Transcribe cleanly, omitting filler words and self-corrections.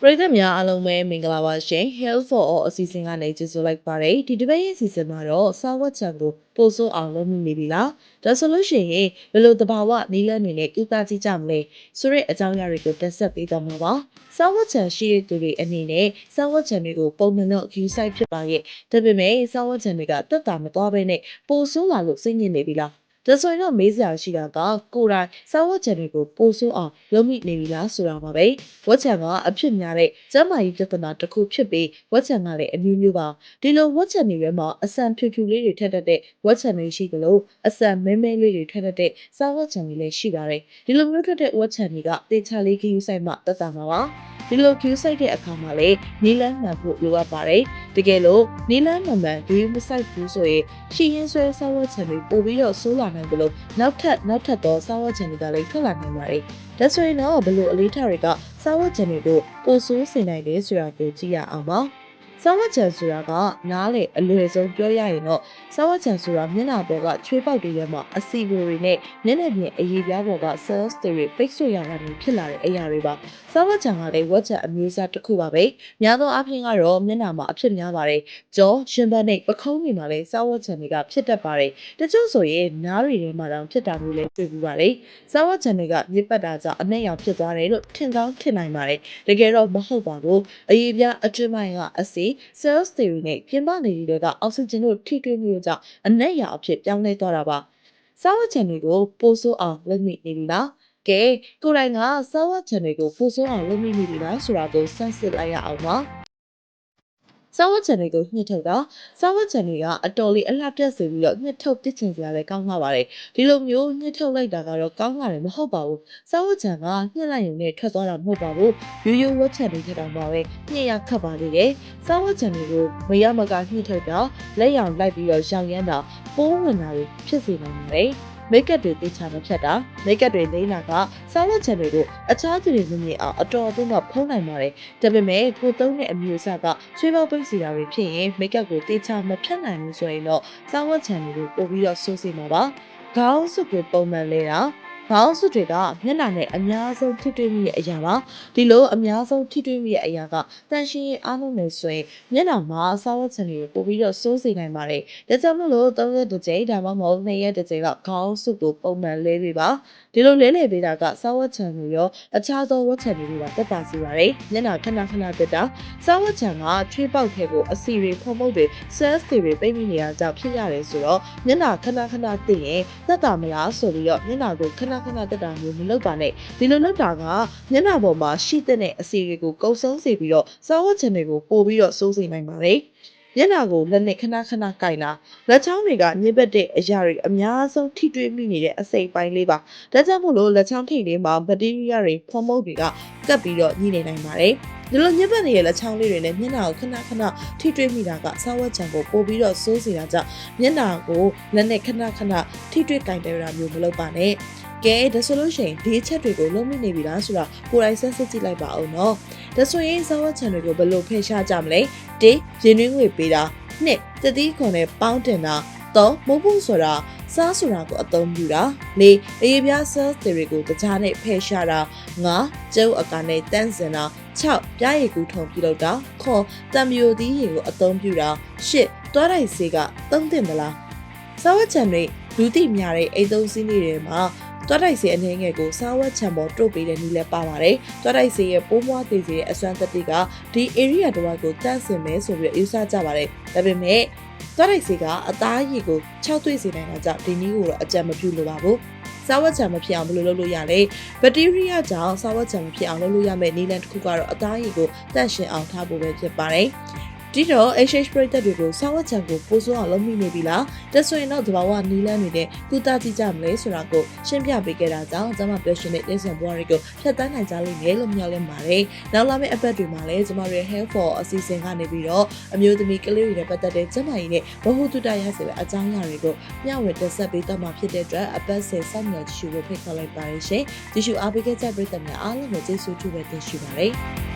ပရိသတ်များအားလုံးပဲမင်္ဂလာပါရှင် Health for All အစီအစဉ်ကနေကြိုဆိုလိုက်ပါတယ်ဒီတစ်ပတ်ရဲ့အစီအစဉ်မှာတော့စားဝတ်ချံကိုပို့ဆိုးအောင်လုပ်မိနေပြီလားဒါဆိုလို့ရှိရင်ဘယ်လိုတဘာဝနီးလန်းတွေနဲ့ကုသကြည့်ကြမလဲဆိုတဲ့အကြောင်းအရာတွေကိုတက်ဆက်ပေးသွားမှာပါစားဝတ်ချံရှိတဲ့သူတွေအနေနဲ့စားဝတ်ချံတွေကိုပုံမှန်တော့ queue site ဖြစ်ပါရဲ့ဒါပေမဲ့စားဝတ်ချံတွေကတက်တာမသွားဘဲနဲ့ပို့ဆိုးလာလို့စိတ်ညစ်နေပြီလားဒါဆိုရင်တော့မေးစရာရှိတာကကိုယ်တိုင်စားဝတ်ချံတွေကိုပို့ဆိုးအောင်လုပ်မိနေပြီလားဆိုတာပါပဲဝတ်ချံကအဖြစ်များတဲ့ကျန်းမာရေးပြဿနာတစ်ခုဖြစ်ပြီးဝတ်ချံကလည်းအမျိုးမျိုးပါဒီလိုဝတ်ချံတွေထဲမှာအဆန်ဖြူဖြူလေးတွေထက်တဲ့ဝတ်ချံတွေရှိသလိုအဆန်မဲမဲလေးတွေထက်တဲ့စားဝတ်ချံတွေလည်းရှိပါတယ်ဒီလိုမျိုးထက်တဲ့ဝတ်ချံတွေကတေချာလေးခယူးဆိုင်မှတက်တာမှာပါဒီလို queue ဆိုင်တဲ့အခါမှာလည်းနီလန်းမှန်ဖို့လိုအပ်ပါတယ်တကယ်လို့နီလန်းမှန်မှန်ဒီမဆိုင်ဘူးဆိုရင်ရှီရင်ဆွဲစားဝတ်ချံတွေပို့ပြီးတော့ဆိုးလာနိုင်တယ်လို့နောက်ထပ်သောစားဝတ်ချံတွေကလည်းထွက်လာနိုင်ပါတယ်ဒါဆိုရင်တော့ဘယ်လိုအလေးထားတွေကစားဝတ်ချံတွေကိုပို့ဆိုးစေနိုင်တယ်ဆိုတာကိုကြည့်ရအောင်ပါစားဝတ်ချံဆိုတာကနားလေအလွယ်ဆုံးပြောရရင်တော့စားဝတ်ချံဆိုတာမျက်နှာပေါ်ကချွေးပေါက်တွေထဲမှာအစီအတွေနဲ့မျက်နှာပြင်အရည်ပြားပေါ်က cells တွေပိတ်ဆို့ရတာမျိုးဖြစ်လာတဲ့အရာတွေပါစားဝတ်ချံကလည်းဝတ်ချံအမျိုးအစားတစ်ခုပါပဲများသောအားဖြင့်ကတော့မျက်နှာမှာအဖြစ်များပါတယ်ကြောရှင်ဘတ်နဲ့ပခုံးတွေမှာလည်းစားဝတ်ချံတွေကဖြစ်တတ်ပါတယ်တချို့ဆိုရင်နားတွေထဲမှာတောင်ဖြစ်တာမျိုးလည်းတွေ့ပြီးပါတယ်စားဝတ်ချံတွေကမြစ်ပတ်တာကြောင့်အနက်ရောင်ဖြစ်သွားတယ်လို့ထင်ကောင်းထင်နိုင်ပါတယ်တကယ်တော့မဟုတ်ပါဘူးအရည်ပြားအတွင်းပိုင်းကအစီ cells တွေနဲ့ပြင်ပနေတွေကအောက်ဆီဂျင်တို့ထိတွေ့မှုကြောင့်အနက်ရောင်အဖြစ်ပြောင်းလဲသွားတာပါစားဝတ်ချံတွေကိုပိုးဆိုးအောင်လုပ်မိနေပြီလားကဲကိုယ်တိုင်ကစားဝတ်ချံတွေကိုပို့ဆိုးအောင်လုပ်မိနေပြီလားဆိုတာကိုစမ်းစစ်လိုက်ရအောင်ပါစားဝတ်ချံတွေကိုညှစ်ထုတ်တာစားဝတ်ချံတွေကအတော်လေးအလှပြတ်စေပြီးတော့ညှစ်ထုတ်ပြစ်ချင်စရာလည်းကောင်းပါပါတယ်ဒီလိုမျိုးညှစ်ထုတ်လိုက်တာကတော့ကောင်းတာလည်းမဟုတ်ပါဘူးစားဝတ်ချံကညှစ်လိုက်ရင်လည်းထွက်သွားတာမဟုတ်ပါဘူးရိုးရိုးဝတ်ချံတွေထက်တောင်ပါပဲညှစ်ရခတ်ပါသေးတယ်စားဝတ်ချံတွေကိုမရမကညှစ်ထုတ်တာလက်ရောင်လိုက်ပြီးတော့ရောင်ရမ်းတာပိုးဝင်တာတွေဖြစ်စေနိုင်ပါတယ်မိတ်ကပ်တွေသိချာမဖြတ်တာမိတ်ကပ်တွေလိမ့်တာကစားဝတ်ချံတွေကိုအခြားသူတွေမြင်အောင်အတော်အသင့်တော့ဖုံးနိုင်ပါတယ်ဒါပေမဲ့ကိုသုံးတဲ့အမျိုးအစားကချွေးပေါက်ပိတ်စီတာတွေဖြစ်ရင်မိတ်ကပ်ကိုသိချာမဖြတ်နိုင်ဘူးဆိုရင်တော့စားဝတ်ချံတွေကိုပို့ပြီးတော့ဆိုးစေမှာပါခေါင်းစုပ်ကိုပုံမှန်လဲတာခေါင်းစုပ်တွေကမျက်နှာနဲ့အများဆုံးထိတွေ့မိတဲ့အရာပါဒီလိုအများဆုံးထိတွေ့မိတဲ့အရာကတန်ရှင်းရေးအားလုံးနဲ့ဆိုရင်မျက်နှာမှာစားဝတ်ချံတွေကိုပို့ပြီးတော့ဆိုးစေနိုင်ပါတယ်ဒါကြောင့်မို့လို့3ရက်တစ်ကြိမ်ဒါမှမဟုတ်2ရက်တစ်ကြိမ်လောက်ခေါင်းစုပ်ကိုပုံမှန်လဲပေးပါဒီလိုလဲပေးတာကစားဝတ်ချံတွေရောအခြားသောဝတ်ချံတွေကတက်တာစီပါတယ်မျက်နှာခဏတက်တာစားဝတ်ချံကချွေးပေါက်ထဲကိုအစီတွေဖုံးပုတ်တွေ cells တွေပိတ်မိနေတာကြောင့်ဖြစ်ရတယ်ဆိုတော့မျက်နှာခဏသိရင်တက်တာမလားဆိုပြီးတော့မျက်နှာကိုခဏတက်တာမျိုးမလုပ်ပါနဲ့ဒီလိုလုပ်တာကမျက်နှာပေါ်မှာရှိတဲ့အစီတွေကိုကုတ်ဆုံးစေပြီးတော့စားဝတ်ချံတွေကိုပို့ပြီးတော့စိုးစေနိုင်ပါတယ်မျက်နှာကိုလက်နဲ့ခဏကင်လာလက်ချောင်းတွေကညစ်ပတ်တဲ့အရာတွေအများဆုံးထိတွေ့မိနေတဲ့အစိတ်ပိုင်းလေးပါဒါကြောင့်မို့လို့လက်ချောင်းထိပ်လေးမှာဘက်တီးရီးယားတွေဖုံးမုတ်တွေကကပ်ပြီးတော့ညှိနေနိုင်ပါတယ်ဒီလိုညစ်ပတ်နေတဲ့လက်ချောင်းလေးတွေနဲ့မျက်နှာကိုခဏထိတွေ့မိတာကစားဝတ်ချံကိုပို့ပြီးတော့စိုးစေတာကြောင့်မျက်နှာကိုလက်နဲ့ခဏထိတွေ့ကင်တယ်တာမျိုးမလုပ်ပါနဲ့ကဲဒါဆိုလို့ရှိရင်ဒီအချက်တွေကိုလုံးမိနေပြီလားဆိုတာကိုယ်တိုင်ဆက်စစ်ကြည့်လိုက်ပါဦးနော်ဒါဆိုရင်စားဝတ်ချံတွေကိုဘယ်လိုဖယ်ရှားကြမလဲ1ရင်နှင်းငွေပေးတာ2တတိခွန်နဲ့ပေါင်းတင်တာ3မုတ်ဖို့ဆိုတာစားဆိုတာကိုအသုံးပြုတာ4အရေးပြား cells တွေကိုတခြားနဲ့ဖယ်ရှားတာ5ကျုပ်အကာနဲ့တန့်စင်တာ6ပြားရည်ကူထုံပြုလုပ်တာ9တံပြိုသီးရည်ကိုအသုံးပြုတာ8တွားတိုက်ဆေးကသုံးတင်သလားစားဝတ်ချံတွေလူသိများတဲ့အိမ်သုံးစည်းတွေမှာတွားတိုက်ဆေးအနေငယ်ကိုစားဝတ်ချံပေါ်တုတ်ပေးတဲ့နည်းလဲပါပါတယ်။တွားတိုက်ဆေးရဲ့ပိုးမွားသေးစေတဲ့အစွမ်းသက်တွေကဒီ area တစ်ဝိုက်ကိုတန့်စင်မယ်ဆိုပြီးယူဆကြပါတယ်။ဒါပေမဲ့တွားတိုက်ဆေးကအသားရည်ကို6သွေ့စေနိုင်တာကြောင့်ဒီနည်းကိုတော့အကြံမပြုလိုပါဘူး။စားဝတ်ချံမဖြစ်အောင်ဘယ်လိုလုပ်လို့ရလဲ။ဘက်တီးရီးယားကြောင့်စားဝတ်ချံမဖြစ်အောင်လုပ်လို့ရမယ့်နည်းလမ်းတစ်ခုကတော့အသားရည်ကိုတန့်ရှင်းအောင်ထားဖို့ပဲဖြစ်ပါတယ်။ဒီတော့ exchange ပရိသတ်တွေကိုစားဝတ်ချံကိုပို့ဆိုးအောင်လုပ်မိနေပြီလားဒါဆိုရင်တော့သဘာဝနီးလန်းတွေနဲ့ကုသကြည့်ကြမလဲဆိုတာကိုရှင်းပြပေးခဲ့တာကြောင့်ကျွန်မပြောရှင်တဲ့လက်ဆောင်ဘွားတွေကိုဖြတ်တန်းနိုင်ကြလိမ့်မယ်လို့မျှော်လင့်ပါတယ်နောက်လာမယ့်အပတ်တွေမှာလည်းကျွန်မတို့ရဲ့ Health for အစီအစဉ်ကနေပြီးတော့အမျိုးသမီးကလေးတွေနဲ့ပတ်သက်တဲ့ကျန်းမာရေးနဲ့ဘဝတုတ္တရစေတဲ့အကြောင်းအရာတွေကိုမျှဝေတက်ဆက်ပေးတော့မှာဖြစ်တဲ့အတွက်အပတ်စဉ်စောင့်မျှော်ကြည့်ရှုဖို့ဖိတ်ခေါ်လိုက်ပါတယ်ရှင်ကြည့်ရှုအားပေးခဲ့ကြပရိသတ်များအားလုံးကိုကျေးဇူးတင်ရှိပါတယ်